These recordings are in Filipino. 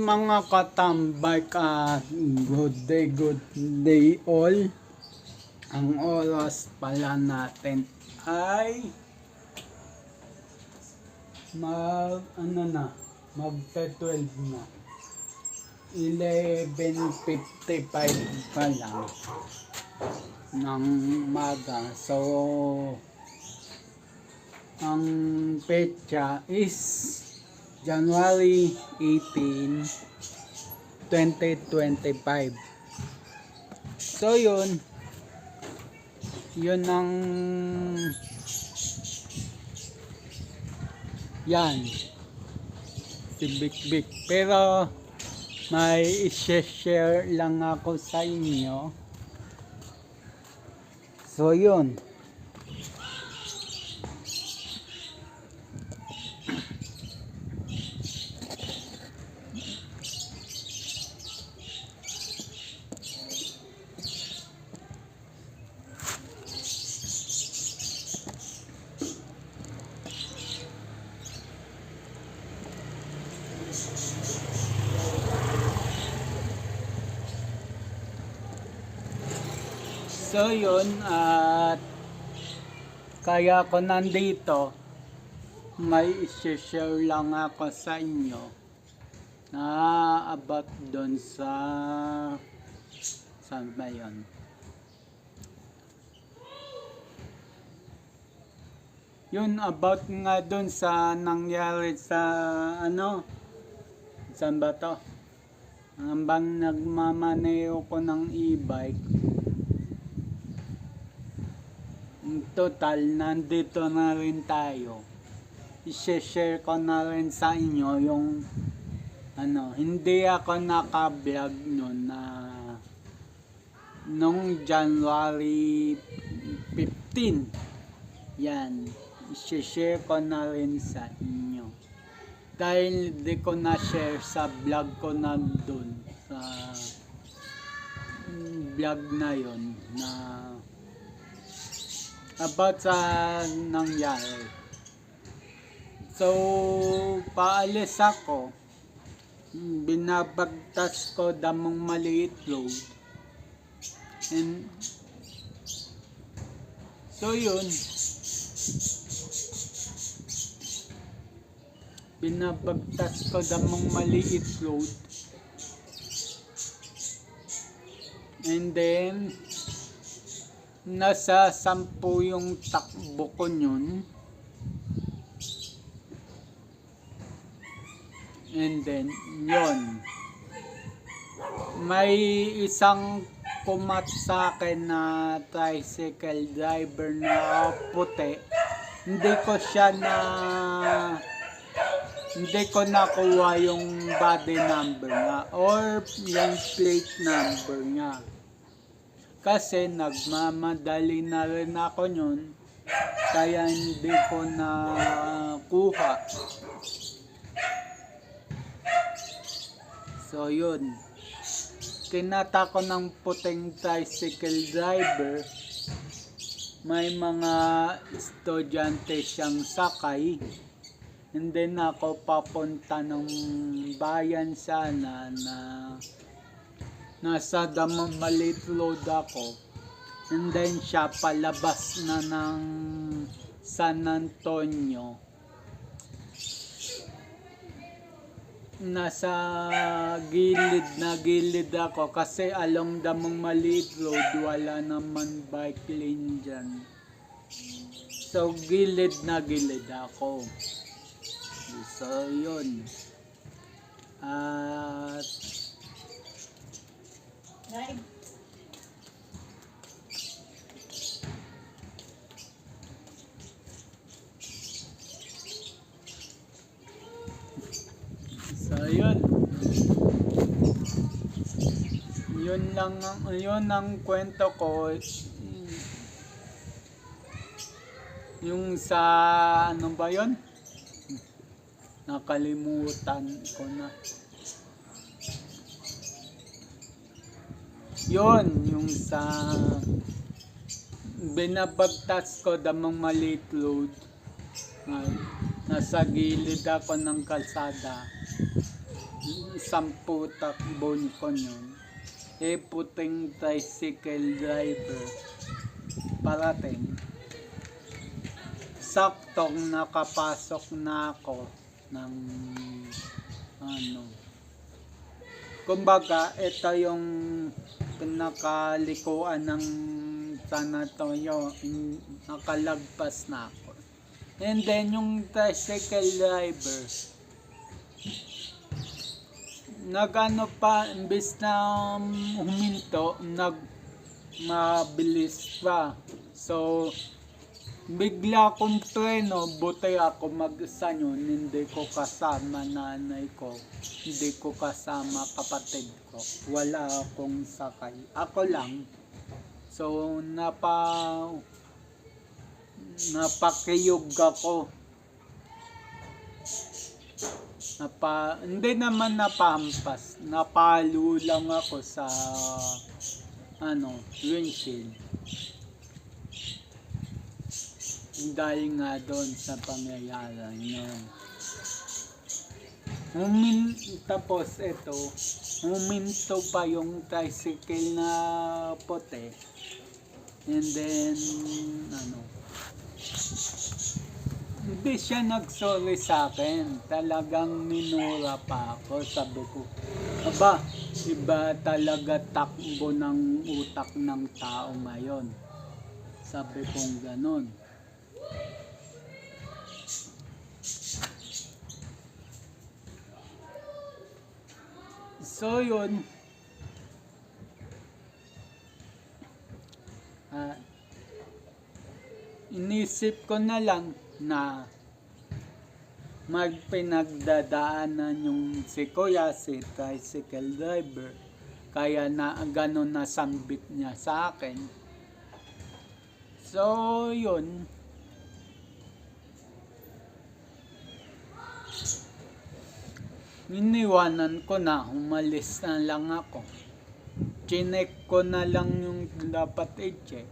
mga katambay good day all. Ang oras pala natin ay mag 12 na. 11:55 pa lang ng umaga. So ang petsa is January 18, 2025. So yun ang yan si Big. Pero may i-share lang ako sa inyo. So yun. So yun, at kaya ko nandito, may i-share lang ako sa inyo na about doon sa saan ba yun? Yun about nga doon sa nangyari sa saan ba to? Hanggang nagmamaneho ko ng e-bike. Total, nandito na rin tayo. I-share ko na rin sa inyo yung hindi ako naka-vlog noon na nung January 15. Yan, i-share ko na rin sa inyo. Dahil hindi ko na-share sa vlog ko na doon sa vlog na yon na about sa nangyari. So, paalis ako. Binabagtas ko damong maliit road. And so yun. Binabagtas ko damong maliit road. And then nasa 10 yung takbo ko yun. And then yun, may isang kumat sa akin na tricycle driver na puti. Hindi ko nakuha yung body number niya or yung plate number niya. Kasi nagmamadali na rin ako yun, kaya hindi ko nakuha. So yun, kinata ko ng puting tricycle driver. May mga estudyante siyang sakay. And then ako papunta ng bayan sana na nasa maliit road ako. And then siya palabas na ng San Antonio. Nasa gilid ako kasi along damong maliit road, wala naman bike lane dyan. So gilid ako. So yun. At so yun ang kwento ko. Yung sa ano ba yun? Nakalimutan ko na. Yun, yung sa binabagtas ko damang maliit road. Nasa gilid ako ng kalsada. 10 takbon ko nun, puting tricycle driver parating. Saktong nakapasok na ako ng kumbaga ito yung pinakalikuan ng sanatoryo, nakalagpas na ako. And then yung tricycle driver, imbis na huminto, mabilis pa. So, bigla kong treno, buti ako mag-isa yun, hindi ko kasama nanay ko, hindi ko kasama kapatid ko, wala akong sakay, ako lang. So, napakiyog ako. Hindi naman napampas, napalo lang ako sa windshield. Dahil nga doon sa pangyayari yun. Tapos ito, huminto pa yung tricycle na puti. And then, hindi siya nagsorry sa akin. Talagang minura pa ako. Sabi ko, aba, iba talaga takbo ng utak ng tao ngayon. Sabi kong ganon. So yun, inisip ko na lang na magpinagdadaanan yung si Kuya, si tricycle driver, kaya na ganon na sambit niya sa akin. So yun, iniwanan ko na, umalis na lang ako. Chinek ko na lang yung dapat i-check.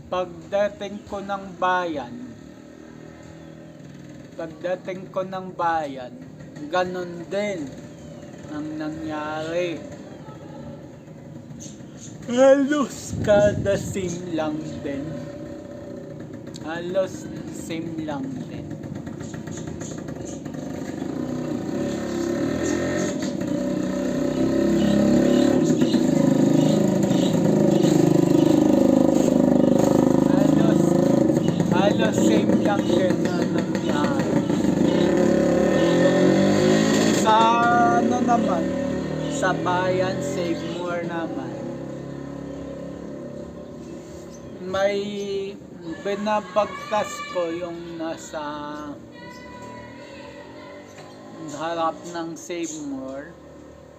Pagdating ko ng bayan, ganon din ang nangyari. Halos kada same lang din. Same lang din na nangyari. Sa naman, sa bayan, Save More naman, may binabagtas ko yung nasa harap ng Save More.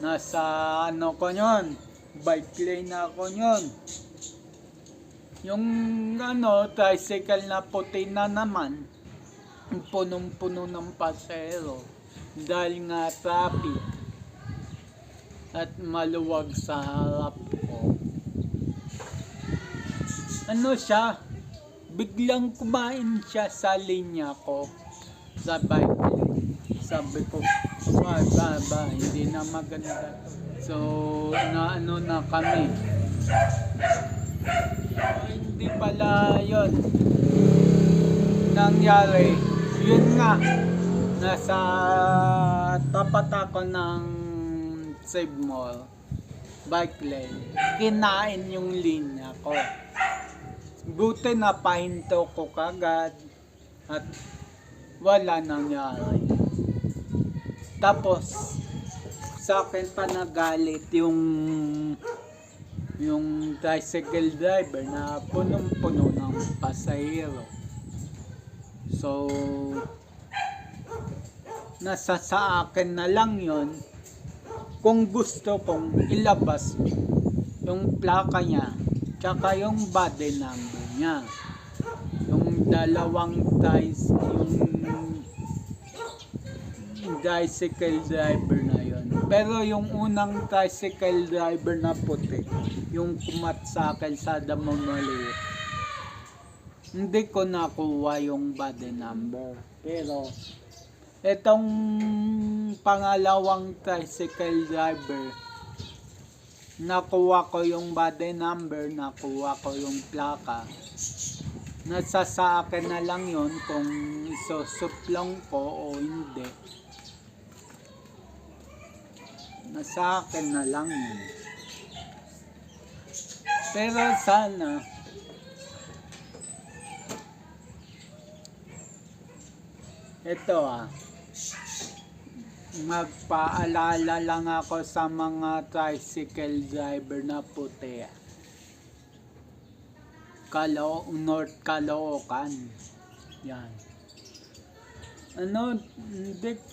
Nasa ko yun, bike lane ako yun. Yung tricycle na puti na naman, punong-puno ng pasero dahil nga traffic at maluwag sa harap ko. Biglang kumain siya sa linya ko sa bike lane. Sabi ko, hindi na maganda. So, na kami. Hindi pala yun nangyari. Yun nga, nasa tapat ako ng Save More bike lane, kinain yung linya ko. Buti na pahinto ko kagad at wala nangyari. Tapos sa akin pa nagalit yung tricycle driver na punong-puno ng pasahero. So, nasa sa akin na lang yon kung gusto kong ilabas yung plaka niya tsaka yung body number niya. Yung dalawang yung tricycle driver na yon. Pero yung unang tricycle driver na puti, yung kumat sa akin sa Damamaliit, hindi ko nakuha yung body number. Pero Itong pangalawang tricycle driver, nakuha ko yung body number, nakuha ko yung plaka. Nasa sa akin na lang yun kung isusuplong ko o hindi. Nasa akin na lang yun. Pero sana ito magpaalala lang ako sa mga tricycle driver na puti. North Caloocan. Yan.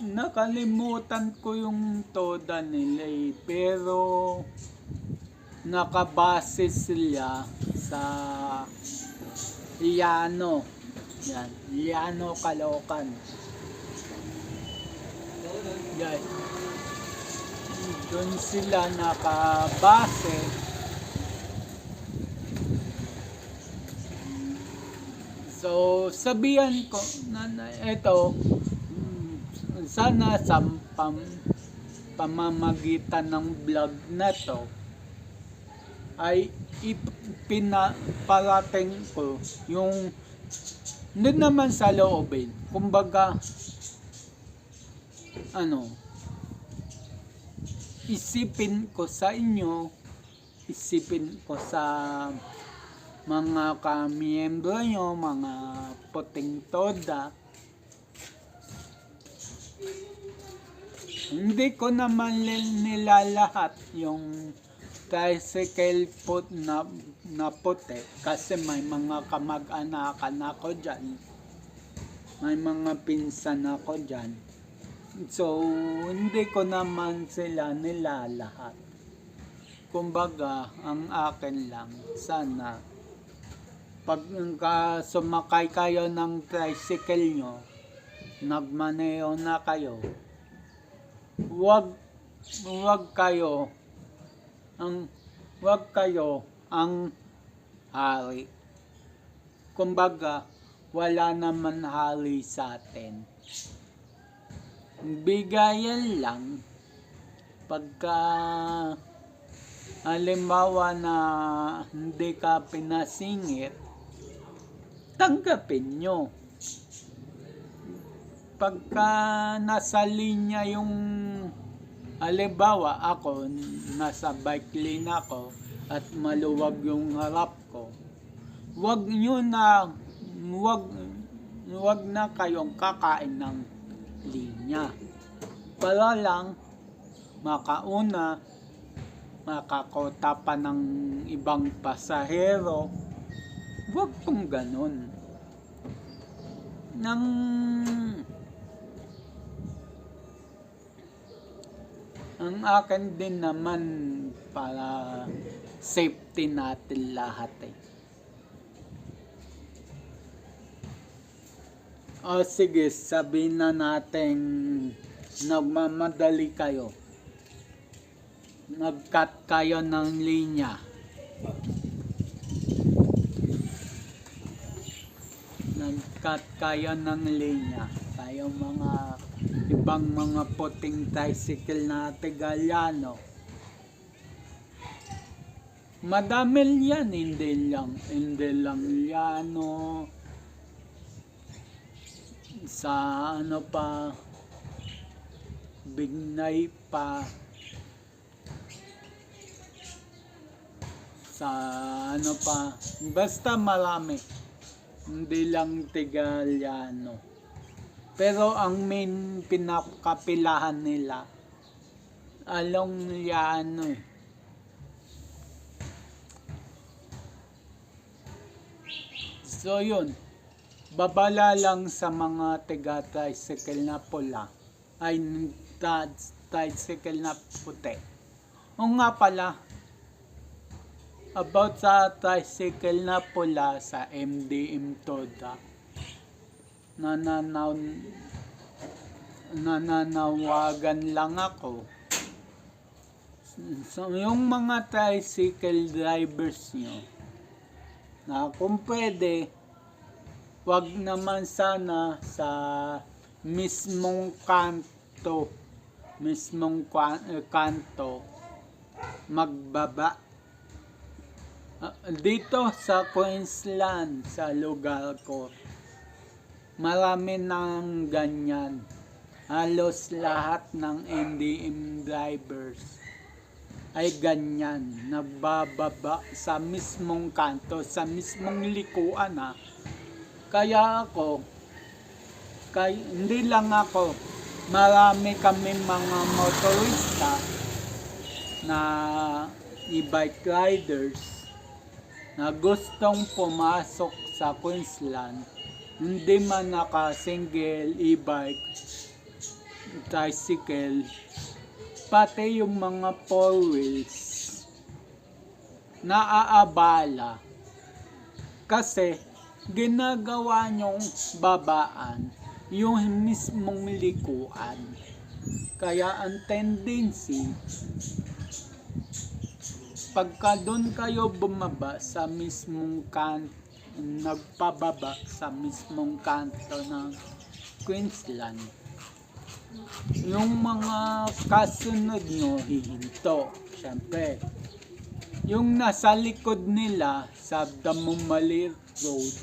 Nakalimutan ko yung toda nila pero nakabase sila sa Liano. Yan, Liano, Caloocan. Yan. Doon sila nakabase. So, sabihan ko na ito, sana sa pamamagitan ng vlog na to, ay ipinaparating ko yung doon naman sa loobin. Kumbaga, isipin ko sa inyo, isipin ko sa mga kamiyembro nyo, mga puting toda. Hindi ko naman nilalahat yung tricycle foot na puti kasi may mga kamag-anakan ako dyan, may mga pinsan ako dyan, so hindi ko naman sila nilalahat. Kumbaga ang akin lang, sana pag sumakay kayo ng tricycle nyo, nagmaneho na kayo, wag kayo ang hari. Kumbaga, wala naman hari sa atin. Bigayan lang. Pagka halimbawa na hindi ka pinasingit, tanggapin nyo. Pagka nasa linya yung halimbawa ako, nasa bike lane ako at maluwag yung harap ko, wag na kayong kakain ng linya para lang makauna, makakota pa ng ibang pasahero. Wag pong ganun. Ang akin din naman para safety natin lahat O sige, sabihin na natin nagmamadali kayo. Nag-cut kayo ng linya. Nag-cut kayo ng linya. Tayo mga ibang mga puting tricycle na Tagaliano. Madami yan, hindi lang Liano. Sa Bignay pa. Sa basta marami. Hindi lang Tagaliano. Pero ang main pinakapilahan nila, along Liano So yun, babala lang sa mga taga-tricycle na pula, ay tricycle na puti. O nga pala, about sa tricycle na pula sa MDM Toda, nananawagan lang ako. So, yung mga tricycle drivers nyo, na kung pwede, wag naman sana sa mismong kanto magbaba. Dito sa Queensland, sa lugar ko, marami nang ganyan. Halos lahat ng NDM drivers ay ganyan. Nagbababa sa mismong kanto, sa mismong likuan ha. Kaya ako, hindi lang ako, marami kami mga motorista na e-bike riders na gustong pumasok sa Queensland, hindi man naka-single e-bike, tricycle, pati yung mga four wheels, naaabala. Kasi ginagawa nyong babaan yung mismong likuan. Kaya ang tendency, pagka doon kayo bumaba sa mismong nagpababa sa mismong kanto ng Queensland, yung mga kasunod nyo hihinto. Siyempre, yung nasa likod nila sa Damumali Road,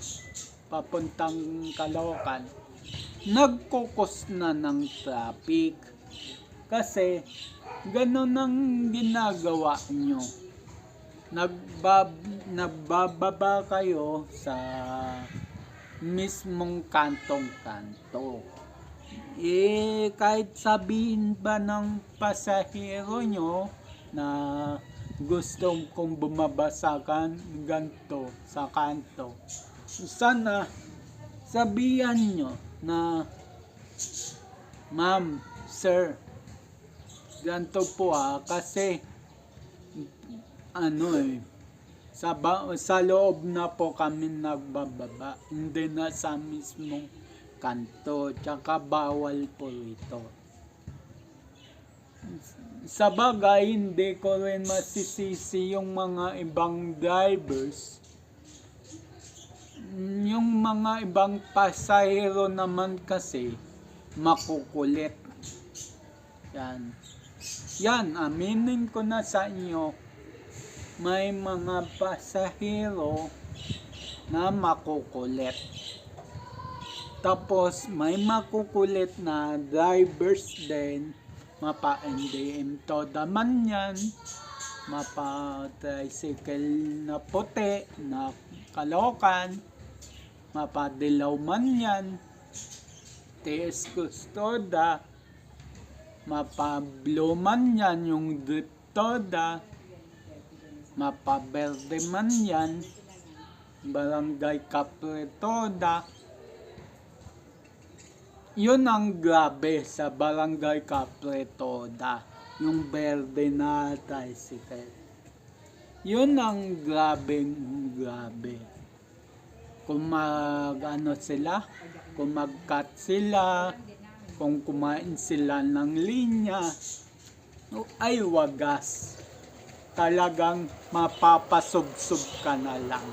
papuntang Caloocan, nagkukos na ng traffic. Kasi, ganun ang ginagawa nyo. Nagbababa kayo sa mismong kantong-kanto. Kahit sabihin ba ng pasahero nyo na gustong kong bumaba sa ganto, sa kanto, sana sabihan nyo na, ma'am, sir, ganto po kasi sa loob na po kami nagbababa, hindi na sa mismong kanto, tsaka bawal po ito. Sa bagay, hindi ko rin masisisi yung mga ibang drivers. Yung mga ibang pasahero naman kasi makukulit. Yan, aminin ko na sa inyo, may mga pasahero na makukulit. Tapos may makukulit na drivers din, mapa-NDM Toda man yan, mapa-tricycle na puti, na Caloocan, mapa-Dilaw man yan, TS Custoda, mapa-Blue man yan, yung Drip Toda, mapa-Verde man yan, Barangay Capre Toda. Yun ang grabe sa Barangay Capre Toda, yung verde na tricycle. Yun ang grabe. Kung kung mag-cut sila, kung kumain sila ng linya, ay wagas. Talagang mapapasubsob ka na lang.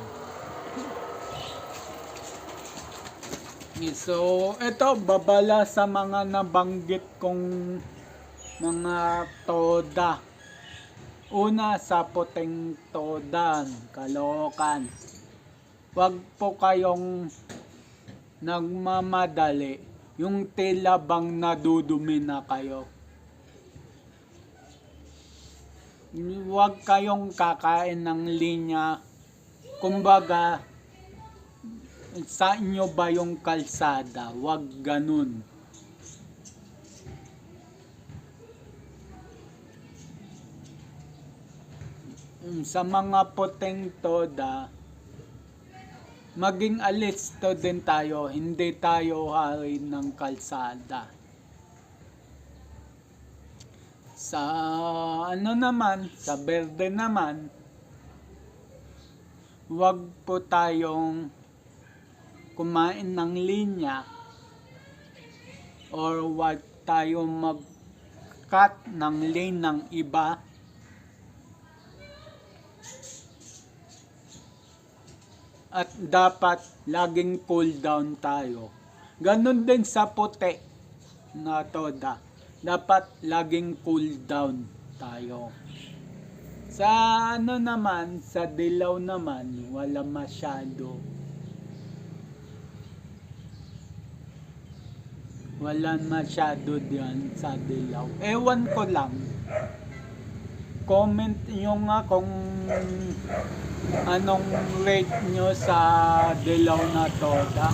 So, ito, babala sa mga nabanggit kong mga toda. Una, sa puting todan, Caloocan. Huwag po kayong nagmamadali. Yung tila bang nadudumi na kayo. Huwag kayong kakain ng linya. Kumbaga, sa inyo ba yung kalsada? Huwag ganun. Sa mga puting toda, maging alisto din tayo. Hindi tayo hari ng kalsada. Sa sa berde naman, huwag po tayong kumain ng linya or huwag tayong mag-cut ng lane ng iba. At dapat laging cool down tayo. Ganon din sa puti. na toda, dapat laging cool down tayo. Sa ano naman, sa dilaw naman, wala masyado. Wala masyado diyan sa dilaw. Ewan ko lang. Comment nyo nga kung anong rate nyo sa dilaw na toda.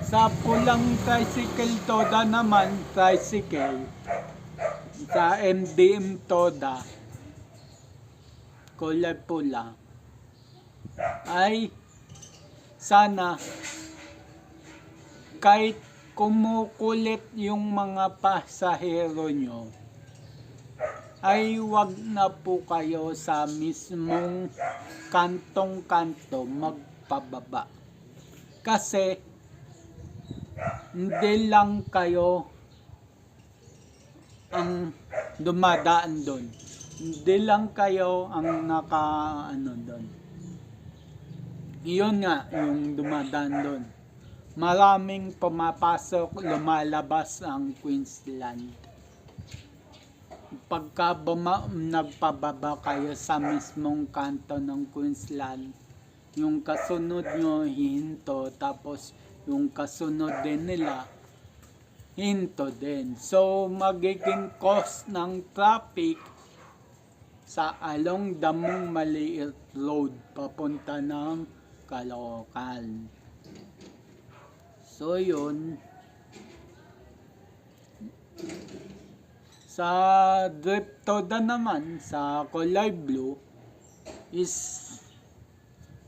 Sa pulang tricycle toda naman, tricycle. Sa MDM toda, kulay pula. Ay, sana kahit kumukulit yung mga pasahero nyo, ay wag na po kayo sa mismong kantong-kanto magpababa. Kasi hindi lang kayo ang dumadaan doon. Hindi lang kayo ang doon. Iyon nga yung dumadaan doon. Maraming pumapasok, lumalabas ang Queensland. Pagka nagpababa kayo sa mismong kanto ng Queensland, yung kasunod nyo hihinto, tapos yung kasunod din nila, hinto din. So, magiging cause ng traffic sa along Damong Maliit Road papunta ng Caloocan. So, yun. Sa Drift Toda naman, sa kulay blue, is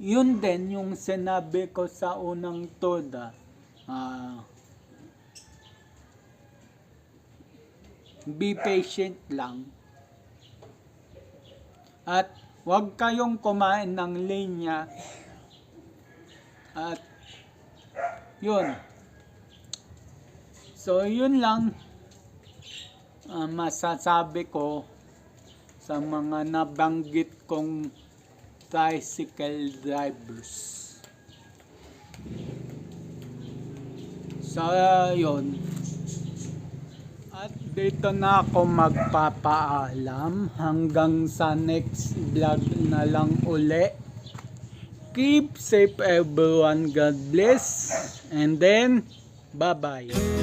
yun din yung sinabi ko sa unang toda. Be patient lang. At huwag kayong kumain ng linya. At yun. So, yun lang masasabi ko sa mga nabanggit kong tricycle drivers. So, yun. At dito na ako magpapaalam. Hanggang sa next vlog na lang uli. Keep safe everyone. God bless. And then, bye-bye.